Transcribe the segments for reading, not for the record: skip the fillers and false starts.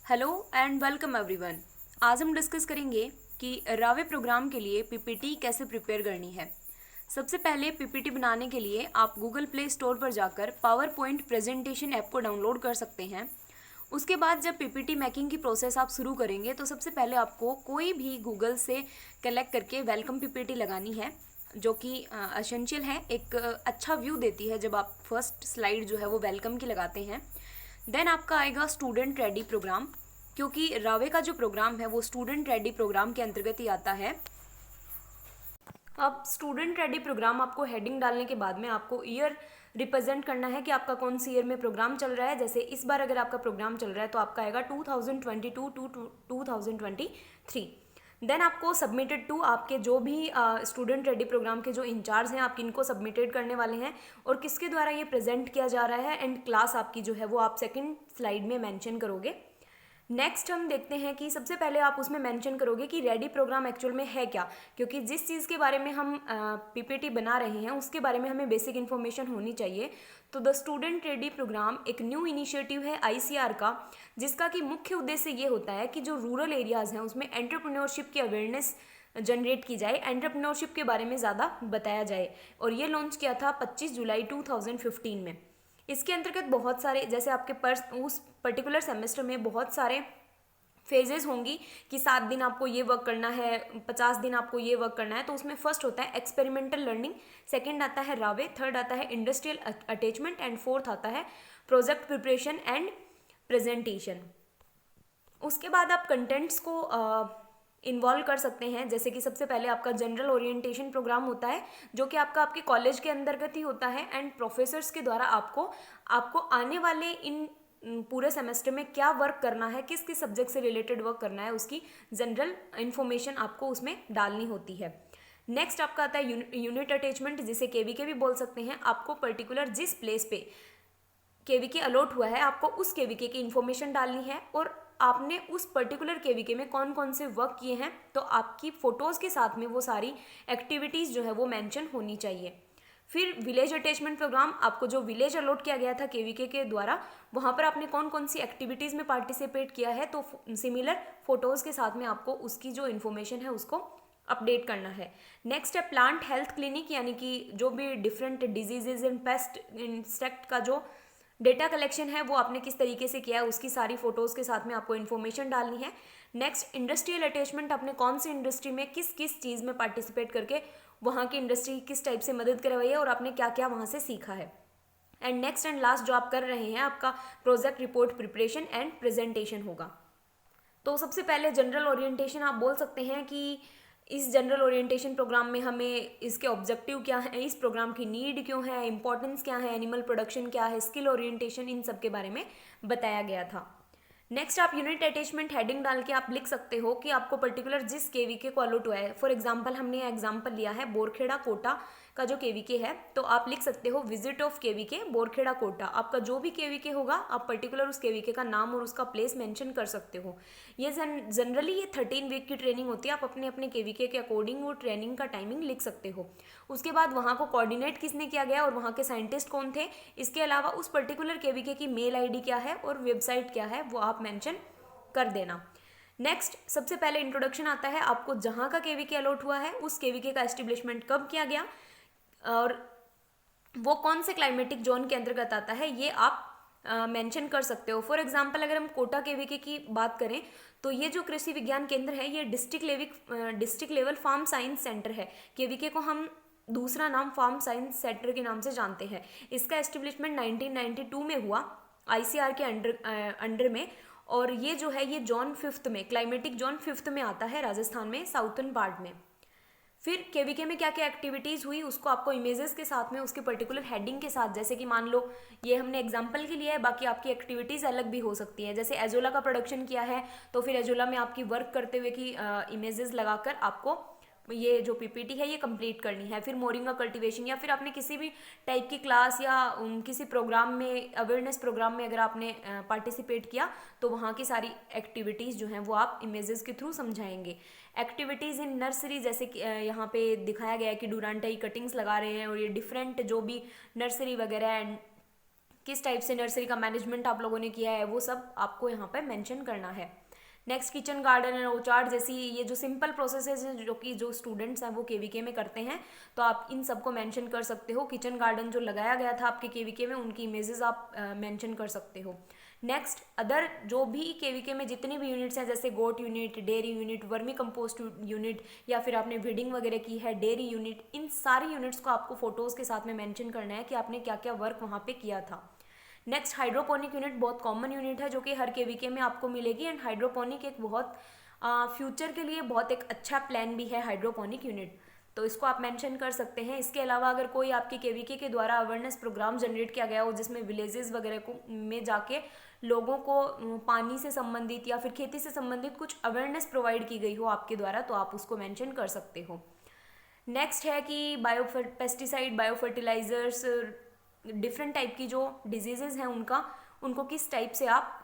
Hello and welcome everyone. आज हम discuss करेंगे कि रावे प्रोग्राम के लिए पीपीटी कैसे प्रिपेयर करनी है। सबसे पहले पीपीटी बनाने के लिए आप गूगल प्ले स्टोर पर जाकर पावर पॉइंट प्रेजेंटेशन ऐप को डाउनलोड कर सकते हैं। उसके बाद जब पीपीटी मेकिंग की प्रोसेस आप शुरू करेंगे तो सबसे पहले आपको कोई भी गूगल से कलेक्ट करके वेलकम पीपीटी लगानी है, जो कि एसेंशियल है। एक अच्छा व्यू देती है जब आप फर्स्ट स्लाइड जो है वो वेलकम की लगाते हैं। देन आपका आएगा स्टूडेंट रेडी प्रोग्राम, क्योंकि रावे का जो प्रोग्राम है वो स्टूडेंट रेडी प्रोग्राम के अंतर्गत ही आता है। अब स्टूडेंट रेडी प्रोग्राम आपको हेडिंग डालने के बाद में आपको ईयर रिप्रेजेंट करना है कि आपका कौन सी ईयर में प्रोग्राम चल रहा है। जैसे इस बार अगर आपका प्रोग्राम चल रहा है तो आपका आएगा 2022 टू 2023। देन आपको सबमिटेड टू आपके जो भी स्टूडेंट रेडी प्रोग्राम के जो इंचार्ज हैं, आप किनको सबमिटेड करने वाले हैं और किसके द्वारा ये प्रेजेंट किया जा रहा है, एंड क्लास आपकी जो है वो आप सेकंड स्लाइड में मेंशन करोगे। नेक्स्ट हम देखते हैं कि सबसे पहले आप उसमें मेंशन करोगे कि रेडी प्रोग्राम एक्चुअल में है क्या, क्योंकि जिस चीज़ के बारे में हम पीपीटी बना रहे हैं उसके बारे में हमें बेसिक इन्फॉर्मेशन होनी चाहिए। तो द स्टूडेंट रेडी प्रोग्राम एक न्यू इनिशिएटिव है आईसीआर का, जिसका कि मुख्य उद्देश्य ये होता है कि जो रूरल एरियाज़ हैं उसमें एंटरप्रेन्योरशिप की अवेयरनेस जनरेट की जाए, एंटरप्रेन्योरशिप के बारे में ज़्यादा बताया जाए। और ये लॉन्च किया था 25 जुलाई 2015 में। इसके अंतर्गत बहुत सारे, जैसे आपके उस पर्टिकुलर सेमेस्टर में बहुत सारे फेजेस होंगी कि 7 दिन आपको ये वर्क करना है, 50 दिन आपको ये वर्क करना है। तो उसमें फर्स्ट होता है एक्सपेरिमेंटल लर्निंग, सेकंड आता है रावे, थर्ड आता है इंडस्ट्रियल अटैचमेंट एंड फोर्थ आता है प्रोजेक्ट प्रिपरेशन एंड प्रेजेंटेशन। उसके बाद आप कंटेंट्स को इन्वॉल्व कर सकते हैं। जैसे कि सबसे पहले आपका जनरल ओरिएंटेशन प्रोग्राम होता है, जो कि आपके कॉलेज के अंतर्गत ही होता है, एंड प्रोफेसर्स के द्वारा आपको आने वाले इन पूरे सेमेस्टर में क्या वर्क करना है, किस किस सब्जेक्ट से रिलेटेड वर्क करना है, उसकी जनरल इन्फॉर्मेशन आपको उसमें डालनी होती है। नेक्स्ट आपका आता है यूनिट अटैचमेंट, जिसे केवीके भी बोल सकते हैं। आपको पर्टिकुलर जिस प्लेस पे केवीके अलॉट हुआ है आपको उस केवीके की इन्फॉर्मेशन डालनी है, और आपने उस पर्टिकुलर केवीके में कौन कौन से वर्क किए हैं तो आपकी फ़ोटोज़ के साथ में वो सारी एक्टिविटीज़ जो है वो मेंशन होनी चाहिए। फिर विलेज अटैचमेंट प्रोग्राम, आपको जो विलेज अलॉट किया गया था केवीके के द्वारा, वहाँ पर आपने कौन कौन सी एक्टिविटीज़ में पार्टिसिपेट किया है, तो सिमिलर फोटोज़ के साथ में आपको उसकी जो इन्फॉर्मेशन है उसको अपडेट करना है। नेक्स्ट है प्लांट हेल्थ क्लिनिक, यानी कि जो भी different diseases and paste insect का जो डेटा कलेक्शन है वो आपने किस तरीके से किया है, उसकी सारी फोटोज़ के साथ में आपको इन्फॉर्मेशन डालनी है। नेक्स्ट इंडस्ट्रियल अटैचमेंट, आपने कौन सी इंडस्ट्री में किस किस चीज़ में पार्टिसिपेट करके वहाँ की इंडस्ट्री किस टाइप से मदद करवाई है और आपने क्या क्या वहाँ से सीखा है। एंड नेक्स्ट एंड लास्ट जो आप कर रहे हैं आपका project report preparation and presentation होगा। तो सबसे पहले जनरल ओरिएंटेशन आप बोल सकते हैं कि इस जनरल ओरिएंटेशन प्रोग्राम में हमें इसके ऑब्जेक्टिव क्या है, इस प्रोग्राम की नीड क्यों है, इंपॉर्टेंस क्या है, एनिमल प्रोडक्शन क्या है, स्किल ओरिएंटेशन, इन सब के बारे में बताया गया था। नेक्स्ट आप यूनिट अटैचमेंट हेडिंग डाल के आप लिख सकते हो कि आपको पर्टिकुलर जिस केवीके को अलॉट हुआ है। फॉर एग्जांपल हमने एग्जांपल लिया है बोरखेड़ा कोटा का जो केवीके है, तो आप लिख सकते हो visit of KVK Borkheda Kota. आपका जो भी केवीके होगा आप पर्टिकुलर उस केवीके का नाम और उसका प्लेस मेंशन कर सकते हो। ये जनरली ये 13 वीक की ट्रेनिंग होती है, आप अपने अपने केवीके के अकॉर्डिंग वो ट्रेनिंग का टाइमिंग लिख सकते हो। उसके बाद वहाँ को कोऑर्डिनेट किसने किया गया और वहाँ के साइंटिस्ट कौन थे, इसके अलावा उस पर्टिकुलर केवीके की मेल आईडी क्या है और वेबसाइट क्या है वो आप मेंशन कर देना। नेक्स्ट सबसे पहले इंट्रोडक्शन आता है, आपको जहाँ का केवीके अलॉट हुआ है उस केवीके का एस्टेब्लिशमेंट कब किया गया और वो कौन से क्लाइमेटिक जोन के अंतर्गत आता है, ये आप मेंशन कर सकते हो। फॉर एग्जांपल अगर हम कोटा केवीके की बात करें तो ये जो कृषि विज्ञान केंद्र है ये district level farm science centre है। केवीके को हम दूसरा नाम फार्म साइंस सेंटर के नाम से जानते हैं। इसका एस्टेब्लिशमेंट 1992 में हुआ आईसीआर के अंडर में, और ये जो है ये जोन 5th में, क्लाइमेटिक जोन 5th में आता है राजस्थान में, साउथर्न पार्ट में। फिर केवीके में क्या क्या एक्टिविटीज़ हुई उसको आपको इमेजेस के साथ में उसके पर्टिकुलर हेडिंग के साथ, जैसे कि मान लो ये हमने एग्जांपल के लिए है, बाकी आपकी एक्टिविटीज़ अलग भी हो सकती हैं। जैसे एजोला का प्रोडक्शन किया है तो फिर एजोला में आपकी वर्क करते हुए की इमेजेस लगाकर आपको ये जो पीपीटी है ये कंप्लीट करनी है। फिर मोरिंगा कल्टीवेशन, या फिर आपने किसी भी टाइप की क्लास या किसी प्रोग्राम में, अवेयरनेस प्रोग्राम में अगर आपने पार्टिसिपेट किया तो वहाँ की सारी एक्टिविटीज़ जो हैं वो आप इमेजेस के थ्रू समझाएंगे। एक्टिविटीज़ इन नर्सरी, जैसे कि यहाँ पे दिखाया गया है कि डुरांटाई कटिंग्स लगा रहे हैं और ये डिफरेंट जो भी नर्सरी वगैरह किस टाइप से नर्सरी का मैनेजमेंट आप लोगों ने किया है, वो सब आपको यहाँ पर मेंशन करना है। नेक्स्ट किचन गार्डन एंड ओचार्ड जैसी ये जो सिंपल प्रोसेसेस हैं जो कि जो स्टूडेंट्स हैं वो केवीके में करते हैं, तो आप इन सबको मेंशन कर सकते हो। किचन गार्डन जो लगाया गया था आपके केवीके में, उनकी इमेजेस आप मेंशन कर सकते हो। नेक्स्ट अदर जो भी केवीके में जितने भी यूनिट्स हैं, जैसे goat unit, dairy unit, vermicompost unit, या फिर आपने ब्रीडिंग वगैरह की है, डेयरी यूनिट, इन सारी यूनिट्स को आपको फोटोज़ के साथ में मेंशन करना है कि आपने क्या क्या वर्क वहाँ पे किया था। नेक्स्ट हाइड्रोपोनिक यूनिट बहुत कॉमन यूनिट है जो कि हर केवीके में आपको मिलेगी, एंड हाइड्रोपोनिक एक बहुत फ्यूचर के लिए बहुत एक अच्छा प्लान भी है हाइड्रोपोनिक यूनिट, तो इसको आप मेंशन कर सकते हैं। इसके अलावा अगर कोई आपके केवीके के द्वारा अवेयरनेस प्रोग्राम जनरेट किया गया हो जिसमें विलेजेस वगैरह को में जाके लोगों को पानी से संबंधित या फिर खेती से संबंधित कुछ अवेयरनेस प्रोवाइड की गई हो आपके द्वारा, तो आप उसको मेंशन कर सकते हो। नेक्स्ट है कि pesticide, bio fertilisers, different type की जो डिजीजेज हैं उनको किस टाइप से आप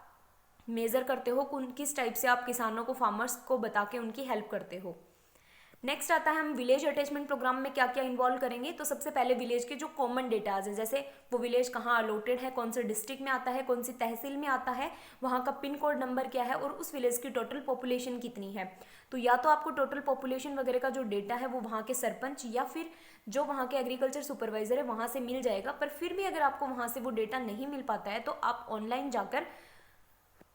मेज़र करते हो, किस टाइप से आप किसानों को, फार्मर्स को बता के उनकी हेल्प करते हो। नेक्स्ट आता है हम विलेज अटैचमेंट प्रोग्राम में क्या क्या इन्वॉल्व करेंगे। तो सबसे पहले विलेज के जो कॉमन डेटाज है, जैसे वो विलेज कहाँ अलॉटेड है, कौन से डिस्ट्रिक्ट में आता है, कौन सी तहसील में आता है, वहाँ का पिन कोड नंबर क्या है और उस विलेज की टोटल पॉपुलेशन कितनी है। तो या तो आपको टोटल पॉपुलेशन वगैरह का जो डेटा है वो वहाँ के सरपंच या फिर जो वहाँ के एग्रीकल्चर सुपरवाइजर है वहाँ से मिल जाएगा, पर फिर भी अगर आपको वहाँ से वो डेटा नहीं मिल पाता है तो आप ऑनलाइन जाकर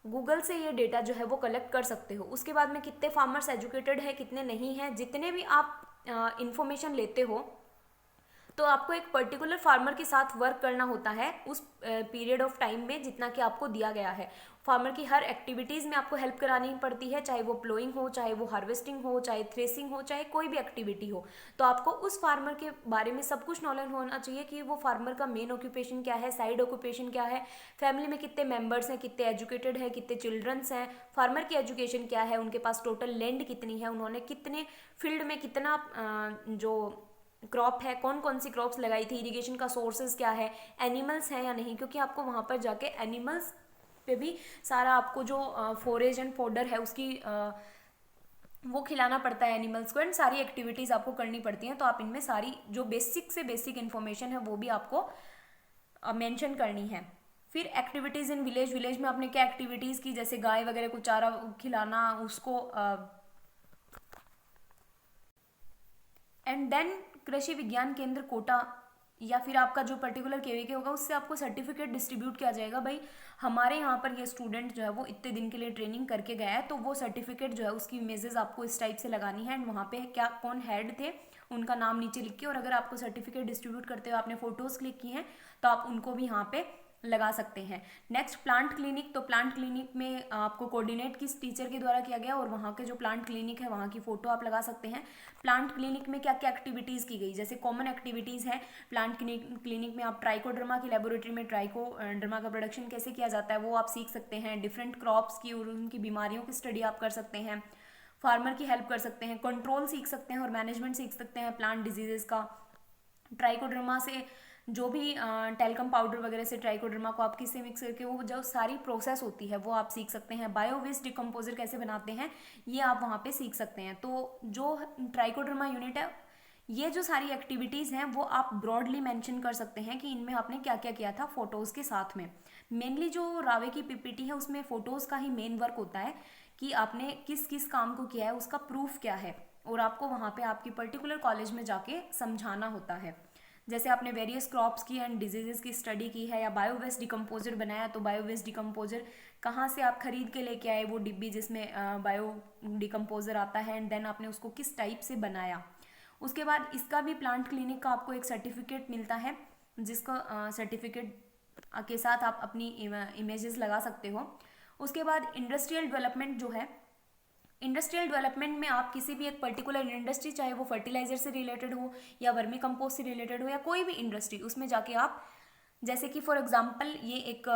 गूगल से ये डेटा जो है वो कलेक्ट कर सकते हो। उसके बाद में कितने फार्मर्स एजुकेटेड है, कितने नहीं हैं, जितने भी आप इंफॉर्मेशन लेते हो तो आपको एक पर्टिकुलर फार्मर के साथ वर्क करना होता है उस पीरियड ऑफ टाइम में जितना कि आपको दिया गया है। फार्मर की हर एक्टिविटीज़ में आपको हेल्प करानी पड़ती है, चाहे वो प्लोइंग हो, चाहे वो हार्वेस्टिंग हो, चाहे थ्रेसिंग हो, चाहे कोई भी एक्टिविटी हो। तो आपको उस फार्मर के बारे में सब कुछ नॉलेज होना चाहिए कि वो फार्मर का मेन ऑक्यूपेशन क्या है, साइड ऑक्यूपेशन क्या है, फैमिली में कितने मेंबर्स हैं, कितने एजुकेटेड हैं, कितने चिल्ड्रंस हैं, फार्मर की एजुकेशन क्या है, उनके पास टोटल लैंड कितनी है, उन्होंने कितने फील्ड में कितना जो क्रॉप है, कौन कौन सी क्रॉप्स लगाई थी, इरिगेशन का सोर्सेज क्या है, एनिमल्स हैं या नहीं, क्योंकि आपको वहाँ पर जाके एनिमल्स पे भी सारा आपको जो फोरेज एंड फोडर है उसकी वो खिलाना पड़ता है एनिमल्स को, एंड सारी एक्टिविटीज़ आपको करनी पड़ती हैं। तो आप इनमें सारी जो बेसिक से बेसिक इन्फॉर्मेशन है वो भी आपको मेंशन करनी है। फिर एक्टिविटीज़ इन विलेज, विलेज में आपने क्या एक्टिविटीज़ की, जैसे गाय वगैरह को चारा खिलाना, उसको एंड देन कृषि विज्ञान केंद्र कोटा या फिर आपका जो पर्टिकुलर केवीके होगा उससे आपको सर्टिफिकेट डिस्ट्रीब्यूट किया जाएगा। भाई हमारे यहाँ पर ये स्टूडेंट जो है वो इतने दिन के लिए ट्रेनिंग करके गया है, तो वो सर्टिफिकेट जो है उसकी इमेजेस आपको इस टाइप से लगानी है, एंड वहाँ पे क्या कौन हेड थे उनका नाम नीचे लिख के, और अगर आपको सर्टिफिकेट डिस्ट्रीब्यूट करते हुए आपने फोटोज़ क्लिक की हैं तो आप उनको भी यहाँ पे लगा सकते हैं। नेक्स्ट प्लांट क्लिनिक, तो प्लांट क्लिनिक में आपको कोऑर्डिनेट किस टीचर के द्वारा किया गया और वहाँ के जो प्लांट क्लिनिक है वहाँ की फ़ोटो आप लगा सकते हैं। प्लांट क्लिनिक में क्या क्या एक्टिविटीज़ की गई, जैसे कॉमन एक्टिविटीज़ हैं प्लांट क्लिनिक में, आप ट्राइकोडर्मा की लेबोरेटरी में ट्राइकोडर्मा का प्रोडक्शन कैसे किया जाता है वो आप सीख सकते हैं। डिफरेंट क्रॉप्स की और उनकी बीमारियों की स्टडी आप कर सकते हैं, फार्मर की हेल्प कर सकते हैं, कंट्रोल सीख सकते हैं और मैनेजमेंट सीख सकते हैं प्लांट डिजीजेस का। ट्राइकोडर्मा से जो भी टेल्कम पाउडर वगैरह से ट्राइकोडर्मा को आप किससे मिक्स करके वो जो सारी प्रोसेस होती है वो आप सीख सकते हैं। बायो वेस्ट डिकम्पोजर कैसे बनाते हैं ये आप वहाँ पे सीख सकते हैं। तो जो ट्राइकोडर्मा यूनिट है, ये जो सारी एक्टिविटीज़ हैं वो आप ब्रॉडली मेंशन कर सकते हैं कि इनमें आपने क्या क्या किया था फ़ोटोज़ के साथ में। मेनली जो रावे की पीपीटी है उसमें फ़ोटोज़ का ही मेन वर्क होता है कि आपने किस किस काम को किया है उसका प्रूफ क्या है, और आपको वहाँ पे आपकी पर्टिकुलर कॉलेज में जाके समझाना होता है। जैसे आपने वेरियस क्रॉप्स की एंड डिजीजेस की स्टडी की है या बायो वेस्ट डिकम्पोजर बनाया, तो बायो वेस्ट डिकम्पोजर कहाँ से आप खरीद के लेके आए वो डिब्बी जिसमें बायो डिकम्पोजर आता है, एंड देन आपने उसको किस टाइप से बनाया। उसके बाद इसका भी प्लांट क्लिनिक का आपको एक सर्टिफिकेट मिलता है, जिसका सर्टिफिकेट के साथ आप अपनी इमेजेस लगा सकते हो। उसके बाद इंडस्ट्रियल डेवलपमेंट जो है, इंडस्ट्रियल डेवलपमेंट में आप किसी भी एक पर्टिकुलर इंडस्ट्री, चाहे वो फर्टिलाइजर से रिलेटेड हो या वर्मी कंपोस्ट से रिलेटेड हो या कोई भी इंडस्ट्री, उसमें जाके आप, जैसे कि फॉर एग्जांपल ये एक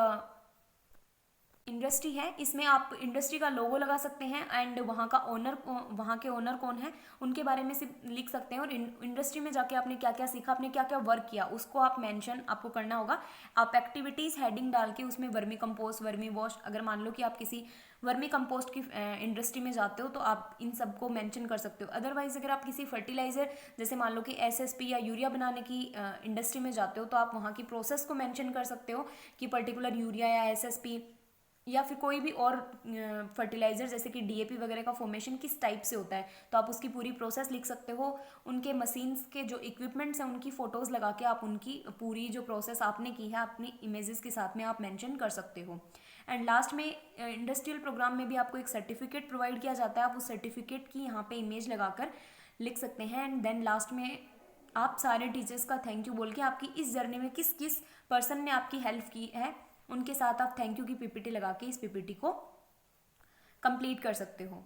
इंडस्ट्री है, इसमें आप इंडस्ट्री का लोगो लगा सकते हैं एंड वहाँ का ओनर, वहाँ के ओनर कौन है उनके बारे में सिर्फ लिख सकते हैं, और इंडस्ट्री में जाके आपने क्या क्या सीखा, आपने क्या क्या वर्क किया उसको आप मेंशन आपको करना होगा। आप एक्टिविटीज़ हेडिंग डाल के उसमें वर्मी कंपोस्ट, वर्मी वॉश, अगर मान लो कि आप किसी वर्मी कंपोस्ट की इंडस्ट्री में जाते हो तो आप इन सबको मेंशन कर सकते हो। अदरवाइज अगर आप किसी फर्टिलाइजर जैसे मान लो कि एसएसपी या यूरिया बनाने की इंडस्ट्री में जाते हो तो आप वहाँ की प्रोसेस को मेंशन कर सकते हो कि पर्टिकुलर यूरिया या एसएसपी या फिर कोई भी और फर्टिलाइजर जैसे कि डीएपी वगैरह का फॉर्मेशन किस टाइप से होता है, तो आप उसकी पूरी प्रोसेस लिख सकते हो। उनके मशीन्स के जो इक्विपमेंट्स हैं उनकी फ़ोटोज़ लगा के आप उनकी पूरी जो प्रोसेस आपने की है अपनी इमेजेस के साथ में आप मेंशन कर सकते हो। एंड लास्ट में इंडस्ट्रियल प्रोग्राम में भी आपको एक सर्टिफिकेट प्रोवाइड किया जाता है, आप उस सर्टिफिकेट की यहाँ पे इमेज लगाकर लिख सकते हैं। एंड देन लास्ट में आप सारे टीचर्स का थैंक यू बोल के आपकी इस जर्नी में किस किस पर्सन ने आपकी हेल्प की है उनके साथ आप थैंक यू की पीपीटी लगा के इस पीपीटी को कंप्लीट कर सकते हो।